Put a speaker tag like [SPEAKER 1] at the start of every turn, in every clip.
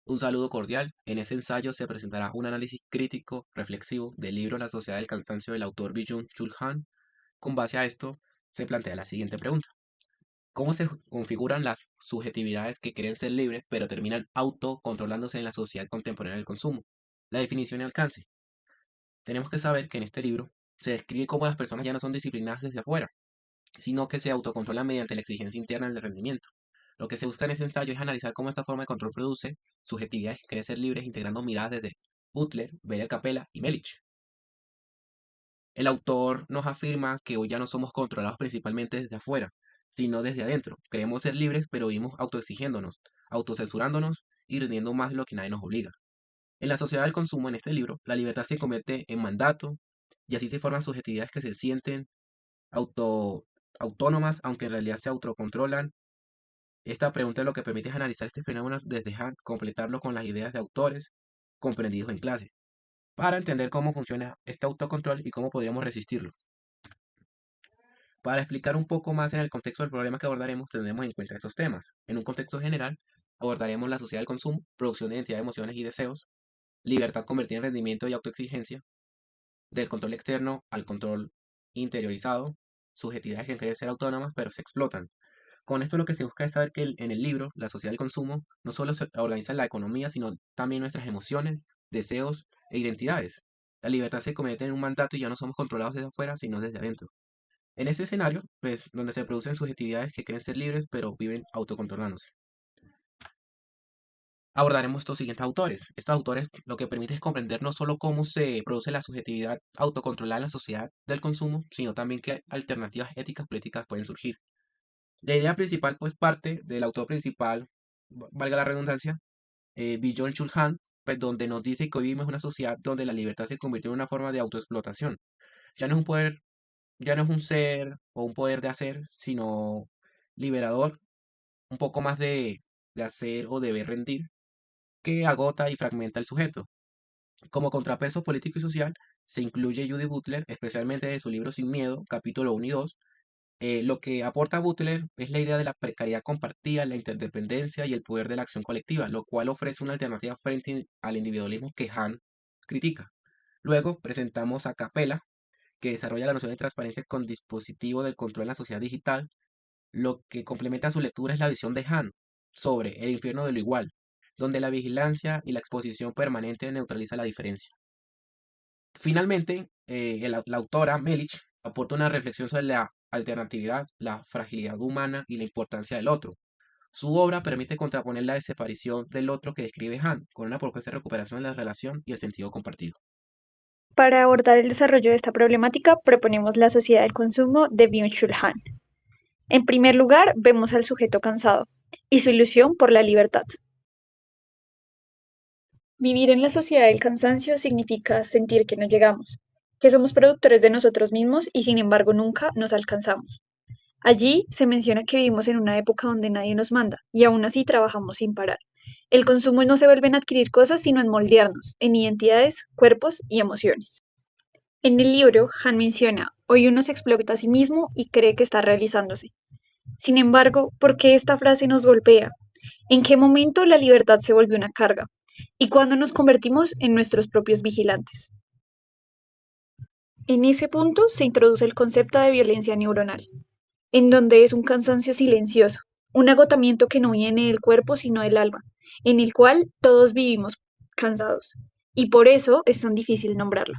[SPEAKER 1] Un saludo cordial. En ese ensayo se presentará un análisis crítico, reflexivo del libro La Sociedad del Cansancio del autor Byung-Chul Han. Con base a esto, se plantea la siguiente pregunta. ¿Cómo se configuran las subjetividades que creen ser libres pero terminan autocontrolándose en la sociedad contemporánea del consumo? La definición y alcance. Tenemos que saber que en este libro se describe cómo las personas ya no son disciplinadas desde afuera, sino que se autocontrolan mediante la exigencia interna del rendimiento. Lo que se busca en ese ensayo es analizar cómo esta forma de control produce subjetividades que creen ser libres integrando miradas desde Butler, Beyer Capella y Melich. El autor nos afirma que hoy ya no somos controlados principalmente desde afuera, sino desde adentro. Creemos ser libres, pero vivimos autoexigiéndonos, autocensurándonos y rindiendo más de lo que nadie nos obliga. En la sociedad del consumo, en este libro, la libertad se convierte en mandato y así se forman subjetividades que se sienten auto, autónomas, aunque en realidad se autocontrolan. Esta pregunta lo que permite es analizar este fenómeno desde Kant, completarlo con las ideas de autores comprendidos en clase, para entender cómo funciona este autocontrol y cómo podríamos resistirlo. Para explicar un poco más en el contexto del problema que abordaremos, tendremos en cuenta estos temas. En un contexto general, abordaremos la sociedad del consumo, producción de identidad de emociones y deseos, libertad convertida en rendimiento y autoexigencia, del control externo al control interiorizado, subjetividades que creen ser autónomas pero se explotan. Con esto lo que se busca es saber que en el libro, La sociedad del consumo, no solo se organiza la economía, sino también nuestras emociones, deseos e identidades. La libertad se convierte en un mandato y ya no somos controlados desde afuera, sino desde adentro. En ese escenario, pues, donde se producen subjetividades que creen ser libres, pero viven autocontrolándose. Abordaremos estos siguientes autores. Estos autores lo que permite es comprender no solo cómo se produce la subjetividad autocontrolada en la sociedad del consumo, sino también qué alternativas éticas políticas pueden surgir. La idea principal, pues, parte del autor principal, valga la redundancia, Byung-Chul Han, pues, donde nos dice que hoy vivimos en una sociedad donde la libertad se convirtió en una forma de autoexplotación. Ya no es un poder, ya no es un ser o un poder de hacer, sino liberador, un poco más de hacer o deber rendir, que agota y fragmenta el sujeto. Como contrapeso político y social, se incluye Judy Butler, especialmente de su libro Sin Miedo, capítulo 1 y 2. Lo que aporta Butler es la idea de la precariedad compartida, la interdependencia y el poder de la acción colectiva, lo cual ofrece una alternativa frente al individualismo que Han critica. Luego presentamos a Capella, que desarrolla la noción de transparencia con dispositivo del control en la sociedad digital. Lo que complementa su lectura es la visión de Han sobre el infierno de lo igual, donde la vigilancia y la exposición permanente neutraliza la diferencia. Finalmente, la autora Melich aporta una reflexión sobre la alternatividad, la fragilidad humana y la importancia del otro. Su obra permite contraponer la desaparición del otro que describe Han, con una propuesta de recuperación de la relación y el sentido compartido.
[SPEAKER 2] Para abordar el desarrollo de esta problemática, proponemos la sociedad del consumo de Byung-Chul Han. En primer lugar, vemos al sujeto cansado y su ilusión por la libertad. Vivir en la sociedad del cansancio significa sentir que no llegamos, que somos productores de nosotros mismos y sin embargo nunca nos alcanzamos. Allí se menciona que vivimos en una época donde nadie nos manda y aún así trabajamos sin parar. El consumo no se vuelve en adquirir cosas, sino en moldearnos, en identidades, cuerpos y emociones. En el libro, Han menciona, hoy uno se explota a sí mismo y cree que está realizándose. Sin embargo, ¿por qué esta frase nos golpea? ¿En qué momento la libertad se volvió una carga? ¿Y cuándo nos convertimos en nuestros propios vigilantes? En ese punto se introduce el concepto de violencia neuronal, en donde es un cansancio silencioso, un agotamiento que no viene del cuerpo sino del alma, en el cual todos vivimos cansados, y por eso es tan difícil nombrarlo.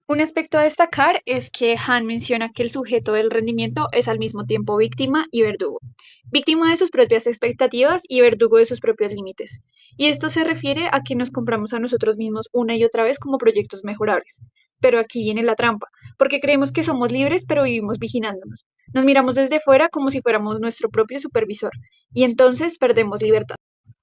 [SPEAKER 2] Un aspecto a destacar es que Han menciona que el sujeto del rendimiento es al mismo tiempo víctima y verdugo, víctima de sus propias expectativas y verdugo de sus propios límites. Y esto se refiere a que nos compramos a nosotros mismos una y otra vez como proyectos mejorables. Pero aquí viene la trampa, porque creemos que somos libres pero vivimos vigilándonos. Nos miramos desde fuera como si fuéramos nuestro propio supervisor, y entonces perdemos libertad.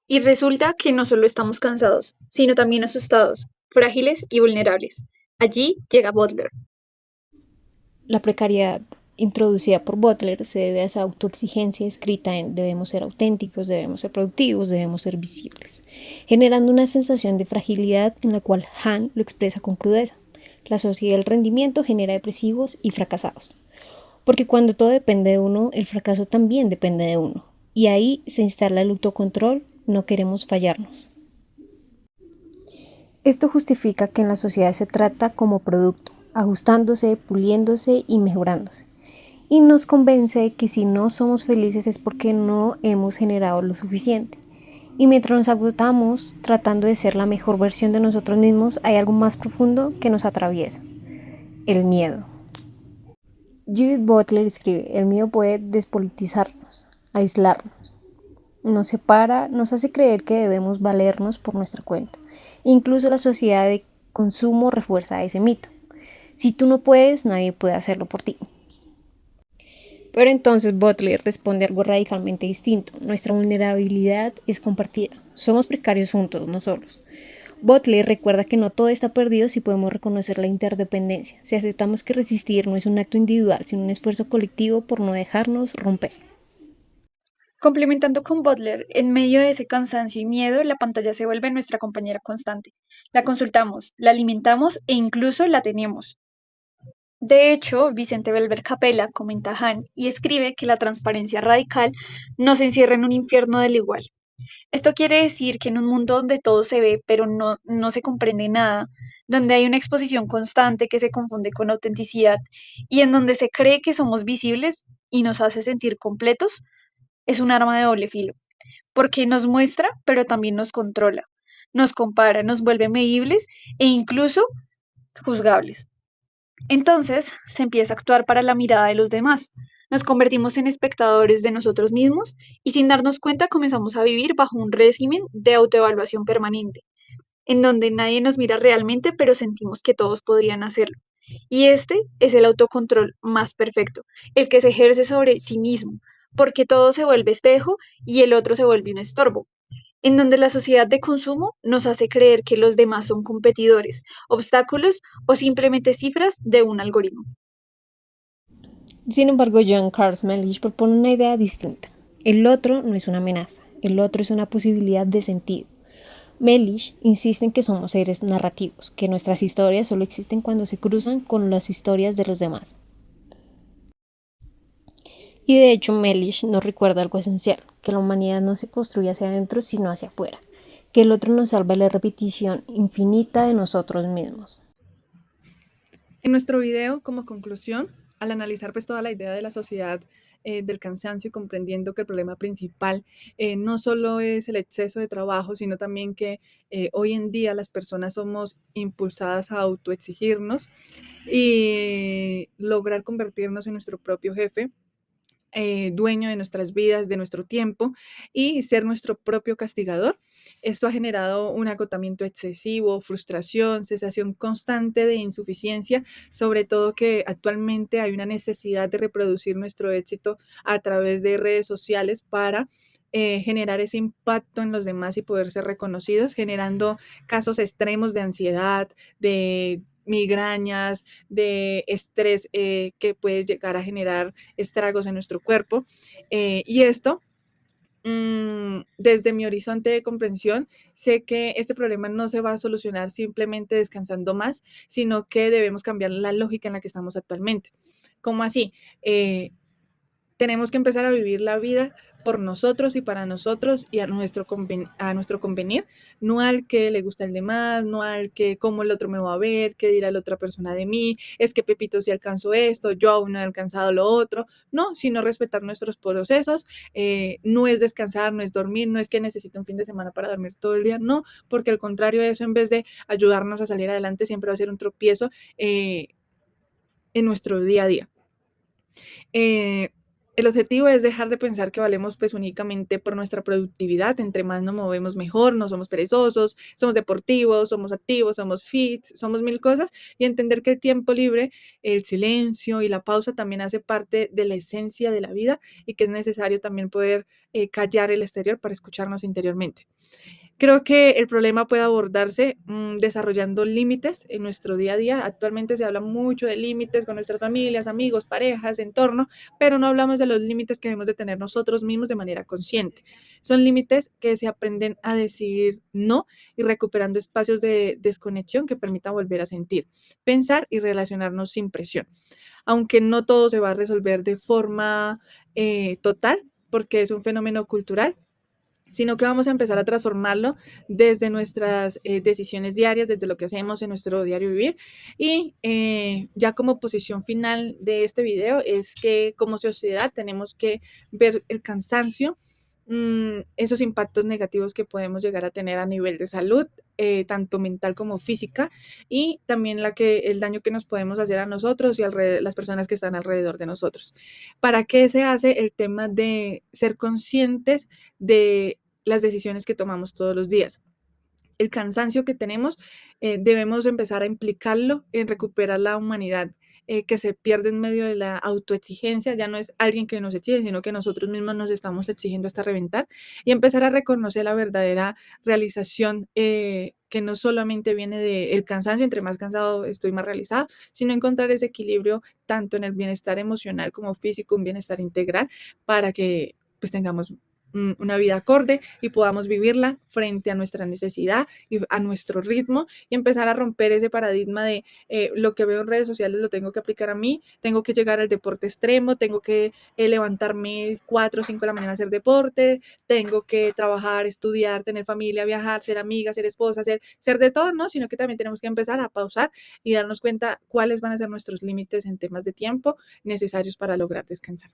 [SPEAKER 2] Y resulta que no solo estamos cansados, sino también asustados, frágiles y vulnerables. Allí llega Butler.
[SPEAKER 3] La precariedad introducida por Butler se debe a esa autoexigencia escrita en debemos ser auténticos, debemos ser productivos, debemos ser visibles, generando una sensación de fragilidad en la cual Han lo expresa con crudeza. La sociedad del rendimiento genera depresivos y fracasados, porque cuando todo depende de uno, el fracaso también depende de uno, y ahí se instala el autocontrol, no queremos fallarnos. Esto justifica que en la sociedad se trata como producto, ajustándose, puliéndose y mejorándose. Y nos convence de que si no somos felices es porque no hemos generado lo suficiente. Y mientras nos agotamos tratando de ser la mejor versión de nosotros mismos, hay algo más profundo que nos atraviesa: el miedo. Judith Butler escribe: el miedo puede despolitizarnos, aislarnos, nos separa, nos hace creer que debemos valernos por nuestra cuenta. Incluso la sociedad de consumo refuerza ese mito. Si tú no puedes, nadie puede hacerlo por ti. Pero entonces Butler responde algo radicalmente distinto: nuestra vulnerabilidad es compartida. Somos precarios juntos, no solos. Butler recuerda que no todo está perdido si podemos reconocer la interdependencia, si aceptamos que resistir no es un acto individual, sino un esfuerzo colectivo por no dejarnos romper.
[SPEAKER 2] Complementando con Butler, en medio de ese cansancio y miedo, la pantalla se vuelve nuestra compañera constante. La consultamos, la alimentamos e incluso la tenemos. De hecho, Vicente Belver Capella comenta Han y escribe que la transparencia radical nos encierra en un infierno del igual. Esto quiere decir que en un mundo donde todo se ve pero no se comprende nada, donde hay una exposición constante que se confunde con autenticidad y en donde se cree que somos visibles y nos hace sentir completos, es un arma de doble filo, porque nos muestra pero también nos controla, nos compara, nos vuelve medibles e incluso juzgables. Entonces se empieza a actuar para la mirada de los demás. Nos convertimos en espectadores de nosotros mismos y sin darnos cuenta comenzamos a vivir bajo un régimen de autoevaluación permanente, en donde nadie nos mira realmente, pero sentimos que todos podrían hacerlo. Y este es el autocontrol más perfecto, el que se ejerce sobre sí mismo, porque todo se vuelve espejo y el otro se vuelve un estorbo, en donde la sociedad de consumo nos hace creer que los demás son competidores, obstáculos o simplemente cifras de un algoritmo.
[SPEAKER 3] Sin embargo, John Carl Mellish propone una idea distinta. El otro no es una amenaza, el otro es una posibilidad de sentido. Mellish insiste en que somos seres narrativos, que nuestras historias solo existen cuando se cruzan con las historias de los demás. Y de hecho, Mellish nos recuerda algo esencial: que la humanidad no se construye hacia adentro, sino hacia afuera, que el otro nos salva de la repetición infinita de nosotros mismos.
[SPEAKER 4] En nuestro video, como conclusión, al analizar pues toda la idea de la sociedad del cansancio y comprendiendo que el problema principal no solo es el exceso de trabajo, sino también que hoy en día las personas somos impulsadas a autoexigirnos y lograr convertirnos en nuestro propio jefe, dueño de nuestras vidas, de nuestro tiempo y ser nuestro propio castigador. Esto ha generado un agotamiento excesivo, frustración, sensación constante de insuficiencia, sobre todo que actualmente hay una necesidad de reproducir nuestro éxito a través de redes sociales para generar ese impacto en los demás y poder ser reconocidos, generando casos extremos de ansiedad, de migrañas, de estrés que puede llegar a generar estragos en nuestro cuerpo. Y esto, desde mi horizonte de comprensión, sé que este problema no se va a solucionar simplemente descansando más, sino que debemos cambiar la lógica en la que estamos actualmente. ¿Cómo así? Tenemos que empezar a vivir la vida por nosotros y para nosotros y a nuestro convenir, no al que le gusta el demás, no al que cómo el otro me va a ver, qué dirá la otra persona de mí, es que Pepito sí alcanzó esto, yo aún no he alcanzado lo otro, no, sino respetar nuestros procesos, no es descansar, no es dormir, no es que necesite un fin de semana para dormir todo el día, no, porque al contrario de eso, en vez de ayudarnos a salir adelante, siempre va a ser un tropiezo en nuestro día a día. El objetivo es dejar de pensar que valemos pues únicamente por nuestra productividad. Entre más nos movemos mejor, no somos perezosos, somos deportivos, somos activos, somos fit, somos mil cosas, y entender que el tiempo libre, el silencio y la pausa también hace parte de la esencia de la vida y que es necesario también poder callar el exterior para escucharnos interiormente. Creo que el problema puede abordarse desarrollando límites en nuestro día a día. Actualmente se habla mucho de límites con nuestras familias, amigos, parejas, entorno, pero no hablamos de los límites que debemos de tener nosotros mismos de manera consciente. Son límites que se aprenden a decir no y recuperando espacios de desconexión que permitan volver a sentir, pensar y relacionarnos sin presión. Aunque no todo se va a resolver de forma total, porque es un fenómeno cultural, sino que vamos a empezar a transformarlo desde nuestras decisiones diarias, desde lo que hacemos en nuestro diario vivir. Y ya como posición final de este video es que como sociedad tenemos que ver el cansancio, esos impactos negativos que podemos llegar a tener a nivel de salud, tanto mental como física, y también el daño que nos podemos hacer a nosotros y las personas que están alrededor de nosotros. ¿Para qué se hace el tema de ser conscientes de las decisiones que tomamos todos los días? El cansancio que tenemos, debemos empezar a implicarlo en recuperar la humanidad que se pierde en medio de la autoexigencia. Ya no es alguien que nos exige, sino que nosotros mismos nos estamos exigiendo hasta reventar, y empezar a reconocer la verdadera realización, que no solamente viene del cansancio, entre más cansado estoy más realizado, sino encontrar ese equilibrio tanto en el bienestar emocional como físico, un bienestar integral, para que pues tengamos una vida acorde y podamos vivirla frente a nuestra necesidad y a nuestro ritmo, y empezar a romper ese paradigma de lo que veo en redes sociales lo tengo que aplicar a mí, tengo que llegar al deporte extremo, tengo que levantarme 4 o 5 de la mañana a hacer deporte, tengo que trabajar, estudiar, tener familia, viajar, ser amiga, ser esposa, ser de todo, ¿no? Sino que también tenemos que empezar a pausar y darnos cuenta cuáles van a ser nuestros límites en temas de tiempo necesarios para lograr descansar.